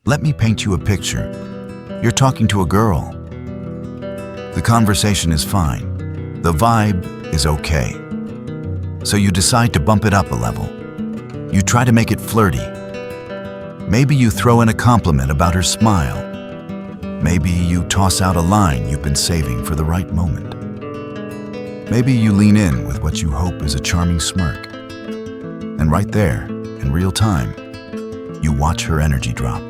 Let me paint you a picture. You're talking to a girl. The conversation is fine. The vibe is okay. So you decide to bump it up a level. You try to make it flirty. Maybe you throw in a compliment about her smile. Maybe you toss out a line you've been saving for the right moment. Maybe you lean in with what you hope is a charming smirk. And right there, in real time, you watch her energy drop.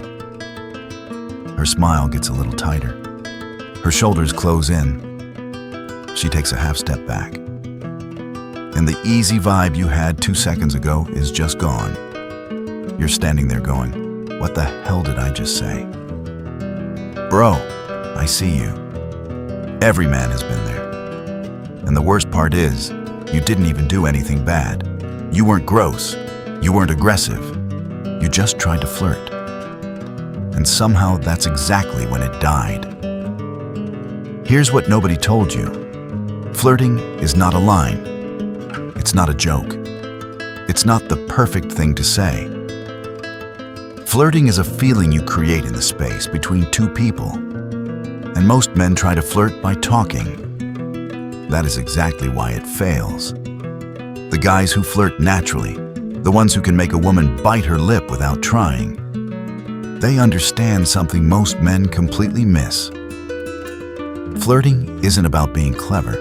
Her smile gets a little tighter. Her shoulders close in. She takes a half step back. And the easy vibe you had 2 seconds ago is just gone. You're standing there going, "What the hell did I just say?" Bro, I see you. Every man has been there. And the worst part is, you didn't even do anything bad. You weren't gross. You weren't aggressive. You just tried to flirt. And somehow that's exactly when it died. Here's what nobody told you. Flirting is not a line. It's not a joke. It's not the perfect thing to say. Flirting is a feeling you create in the space between two people. And most men try to flirt by talking. That is exactly why it fails. The guys who flirt naturally, the ones who can make a woman bite her lip without trying, they understand something most men completely miss. Flirting isn't about being clever.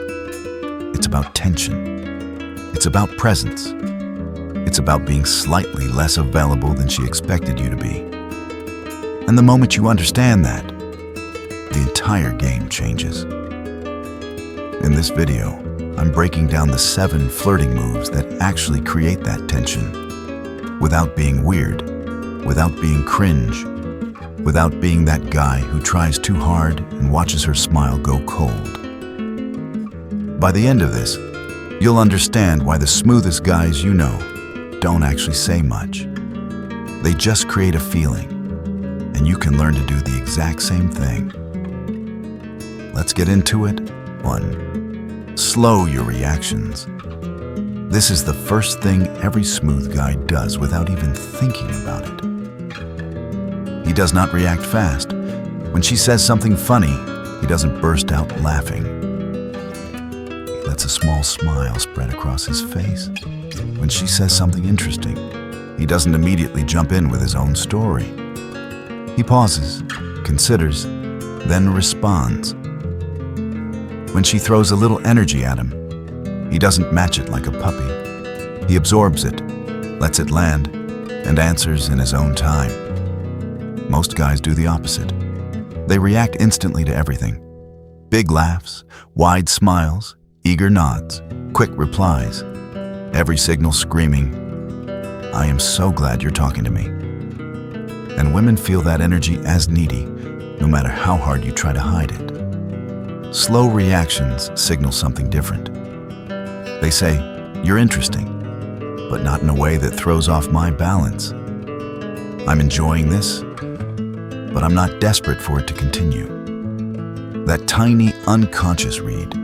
It's about tension. It's about presence. It's about being slightly less available than she expected you to be. And the moment you understand that, the entire game changes. In this video, I'm breaking down the 7 flirting moves that actually create that tension, without being weird, without being cringe, without being that guy who tries too hard and watches her smile go cold. By the end of this, you'll understand why the smoothest guys you know don't actually say much. They just create a feeling, and you can learn to do the exact same thing. Let's get into it. 1. Slow your reactions. This is the first thing every smooth guy does without even thinking about it. He does not react fast. When she says something funny, he doesn't burst out laughing. He lets a small smile spread across his face. When she says something interesting, he doesn't immediately jump in with his own story. He pauses, considers, then responds. When she throws a little energy at him, he doesn't match it like a puppy. He absorbs it, lets it land, and answers in his own time. Most guys do the opposite. They react instantly to everything. Big laughs, wide smiles, eager nods, quick replies. Every signal screaming, "I am so glad you're talking to me." And women feel that energy as needy, no matter how hard you try to hide it. Slow reactions signal something different. They say, "You're interesting, but not in a way that throws off my balance. I'm enjoying this, but I'm not desperate for it to continue." That tiny, unconscious read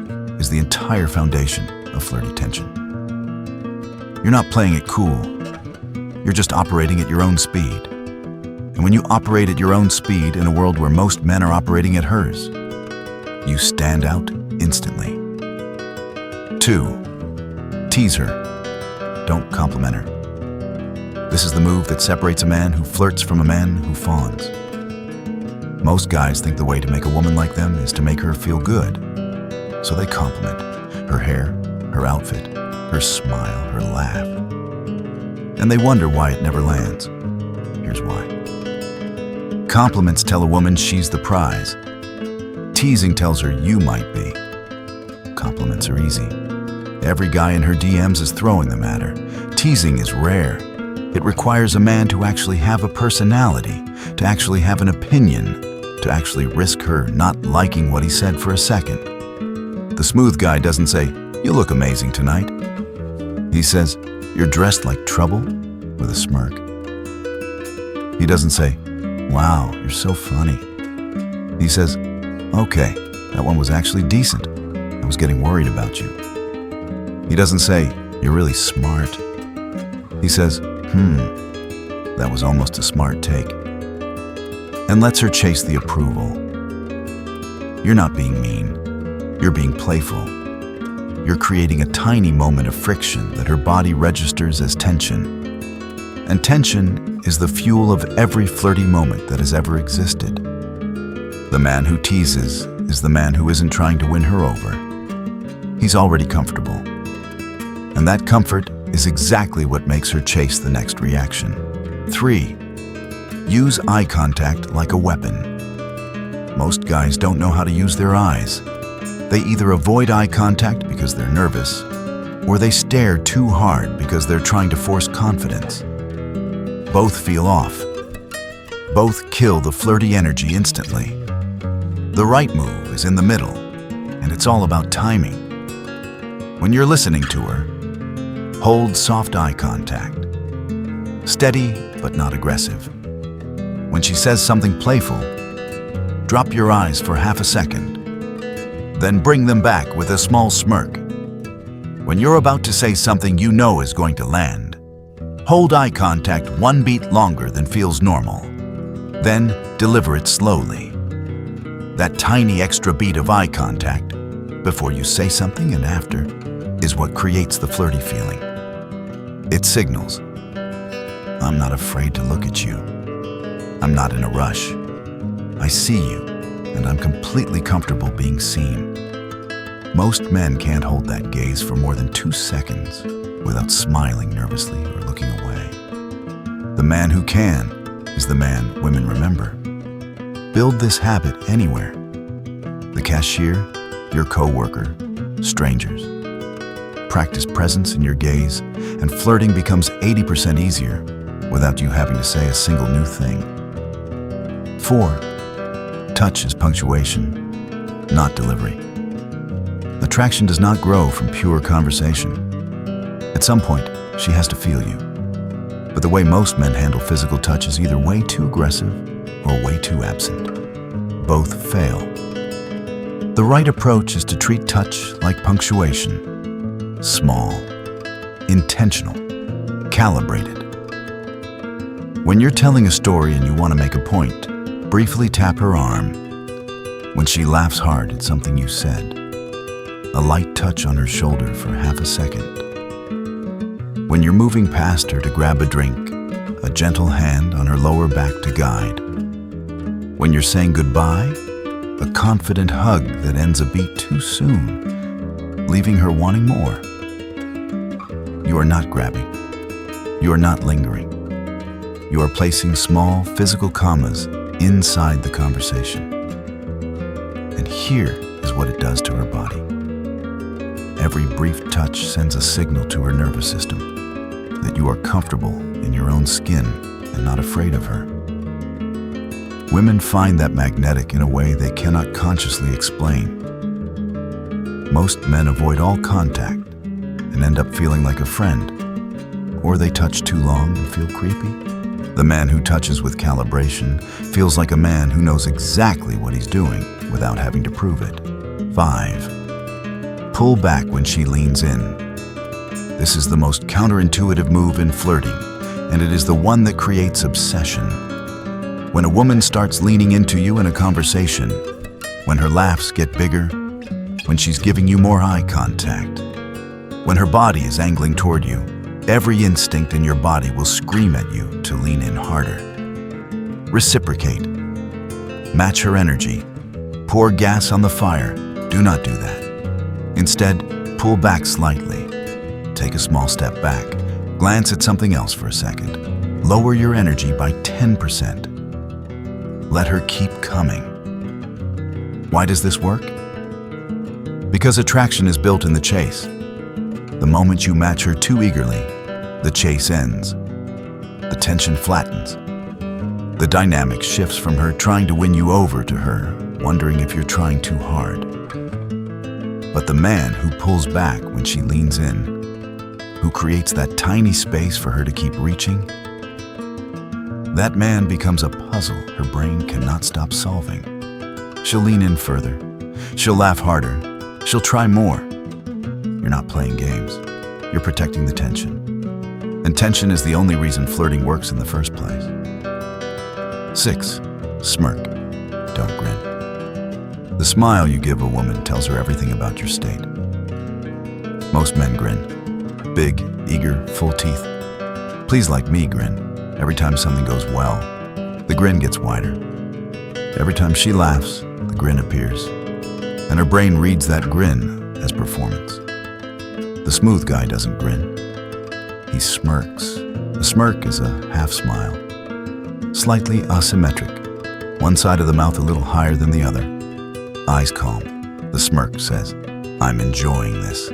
is the entire foundation of flirty tension. You're not playing it cool. You're just operating at your own speed. And when you operate at your own speed in a world where most men are operating at hers, you stand out instantly. 2. Tease her. Don't compliment her. This is the move that separates a man who flirts from a man who fawns. Most guys think the way to make a woman like them is to make her feel good. So they compliment her hair, her outfit, her smile, her laugh. And they wonder why it never lands. Here's why. Compliments tell a woman she's the prize. Teasing tells her you might be. Compliments are easy. Every guy in her DMs is throwing them at her. Teasing is rare. It requires a man to actually have a personality, to actually have an opinion, to actually risk her not liking what he said for a second. The smooth guy doesn't say, "You look amazing tonight." He says, "You're dressed like trouble," with a smirk. He doesn't say, "Wow, you're so funny." He says, "Okay, that one was actually decent. I was getting worried about you." He doesn't say, "You're really smart." He says, "That was almost a smart take." and lets her chase the approval. You're not being mean, you're being playful. You're creating a tiny moment of friction that her body registers as tension. And tension is the fuel of every flirty moment that has ever existed. The man who teases is the man who isn't trying to win her over. He's already comfortable. And that comfort is exactly what makes her chase the next reaction. 3. Use eye contact like a weapon. Most guys don't know how to use their eyes. They either avoid eye contact because they're nervous, or they stare too hard because they're trying to force confidence. Both feel off. Both kill the flirty energy instantly. The right move is in the middle, and it's all about timing. When you're listening to her, hold soft eye contact. Steady, but not aggressive. When she says something playful, drop your eyes for half a second. Then bring them back with a small smirk. When you're about to say something you know is going to land, hold eye contact 1 beat longer than feels normal. Then deliver it slowly. That tiny extra beat of eye contact, before you say something and after, is what creates the flirty feeling. It signals, I'm not afraid to look at you. I'm not in a rush. I see you, and I'm completely comfortable being seen. Most men can't hold that gaze for more than 2 seconds without smiling nervously or looking away. The man who can is the man women remember. Build this habit anywhere. The cashier, your coworker, strangers. Practice presence in your gaze, and flirting becomes 80% easier without you having to say a single new thing. 4. Touch is punctuation, not delivery. Attraction does not grow from pure conversation. At some point, she has to feel you. But the way most men handle physical touch is either way too aggressive or way too absent. Both fail. The right approach is to treat touch like punctuation. Small, intentional, calibrated. When you're telling a story and you want to make a point, briefly tap her arm. When she laughs hard at something you said, a light touch on her shoulder for half a second. When you're moving past her to grab a drink, a gentle hand on her lower back to guide. When you're saying goodbye, a confident hug that ends a beat too soon, leaving her wanting more. You are not grabbing. You are not lingering. You are placing small physical commas inside the conversation. And here is what it does to her body. Every brief touch sends a signal to her nervous system that you are comfortable in your own skin and not afraid of her. Women find that magnetic in a way they cannot consciously explain. Most men avoid all contact and end up feeling like a friend, or they touch too long and feel creepy. The man who touches with calibration feels like a man who knows exactly what he's doing without having to prove it. 5. Pull back when she leans in. This is the most counterintuitive move in flirting, and it is the one that creates obsession. When a woman starts leaning into you in a conversation, when her laughs get bigger, when she's giving you more eye contact, when her body is angling toward you, every instinct in your body will scream at you to lean in harder. Reciprocate. Match her energy. Pour gas on the fire. Do not do that. Instead, pull back slightly. Take a small step back. Glance at something else for a second. Lower your energy by 10%. Let her keep coming. Why does this work? Because attraction is built in the chase. The moment you match her too eagerly, the chase ends. The tension flattens. The dynamic shifts from her trying to win you over to her wondering if you're trying too hard. But the man who pulls back when she leans in, who creates that tiny space for her to keep reaching, that man becomes a puzzle her brain cannot stop solving. She'll lean in further. She'll laugh harder. She'll try more. You're not playing games. You're protecting the tension. And tension is the only reason flirting works in the first place. 6. Smirk, don't grin. The smile you give a woman tells her everything about your state. Most men grin. Big, eager, full teeth. Please like me grin. Every time something goes well, the grin gets wider. Every time she laughs, the grin appears. And her brain reads that grin as performance. The smooth guy doesn't grin. He smirks. A smirk is a half smile. Slightly asymmetric. One side of the mouth a little higher than the other. Eyes calm. The smirk says, I'm enjoying this.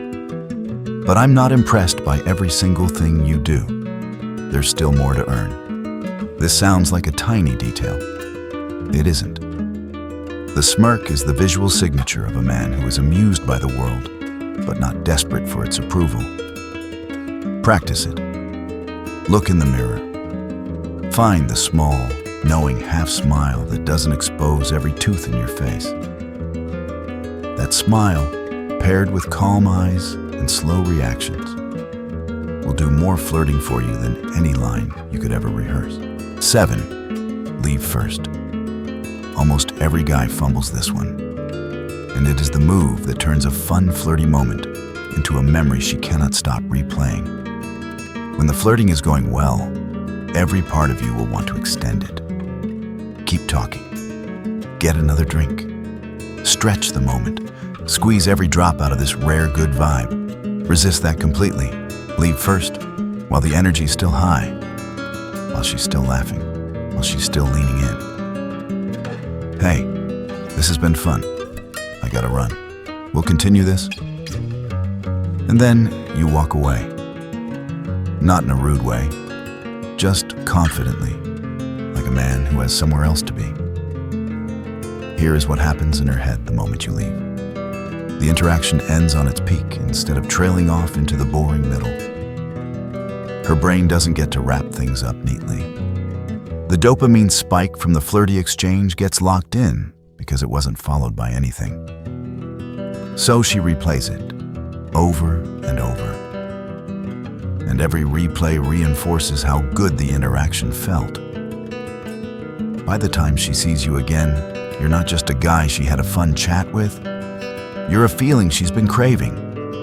But I'm not impressed by every single thing you do. There's still more to earn. This sounds like a tiny detail. It isn't. The smirk is the visual signature of a man who is amused by the world, but not desperate for its approval. Practice it. Look in the mirror. Find the small, knowing half smile that doesn't expose every tooth in your face. That smile, paired with calm eyes and slow reactions, will do more flirting for you than any line you could ever rehearse. 7. Leave first. Almost every guy fumbles this one, and it is the move that turns a fun, flirty moment into a memory she cannot stop replaying. When the flirting is going well, every part of you will want to extend it. Keep talking. Get another drink. Stretch the moment. Squeeze every drop out of this rare good vibe. Resist that completely. Leave first, while the energy's still high, while she's still laughing, while she's still leaning in. Hey, this has been fun. I gotta run. We'll continue this. And then you walk away. Not in a rude way, just confidently, like a man who has somewhere else to be. Here is what happens in her head the moment you leave. The interaction ends on its peak instead of trailing off into the boring middle. Her brain doesn't get to wrap things up neatly. The dopamine spike from the flirty exchange gets locked in because it wasn't followed by anything. So she replays it over and over. And every replay reinforces how good the interaction felt. By the time she sees you again, you're not just a guy she had a fun chat with. You're a feeling she's been craving.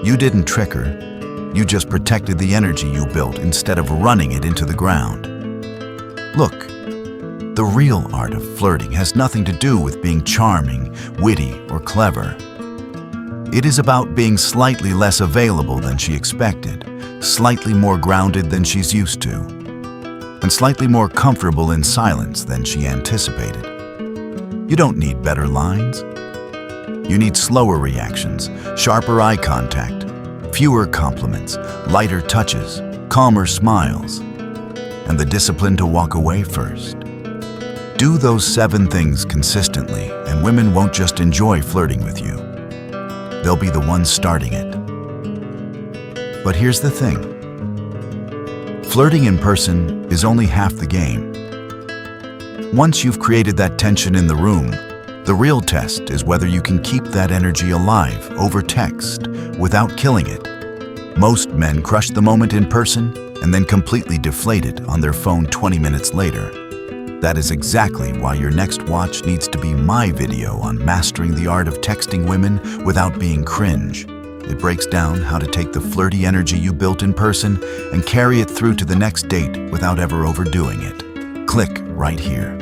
You didn't trick her. You just protected the energy you built instead of running it into the ground. Look, the real art of flirting has nothing to do with being charming, witty, or clever. It is about being slightly less available than she expected, slightly more grounded than she's used to, and slightly more comfortable in silence than she anticipated. You don't need better lines. You need slower reactions, sharper eye contact, fewer compliments, lighter touches, calmer smiles, and the discipline to walk away first. Do those 7 things consistently, and women won't just enjoy flirting with you. They'll be the ones starting it. But here's the thing. Flirting in person is only half the game. Once you've created that tension in the room, the real test is whether you can keep that energy alive over text without killing it. Most men crush the moment in person and then completely deflate it on their phone 20 minutes later. That is exactly why your next watch needs to be my video on mastering the art of texting women without being cringe. It breaks down how to take the flirty energy you built in person and carry it through to the next date without ever overdoing it. Click right here.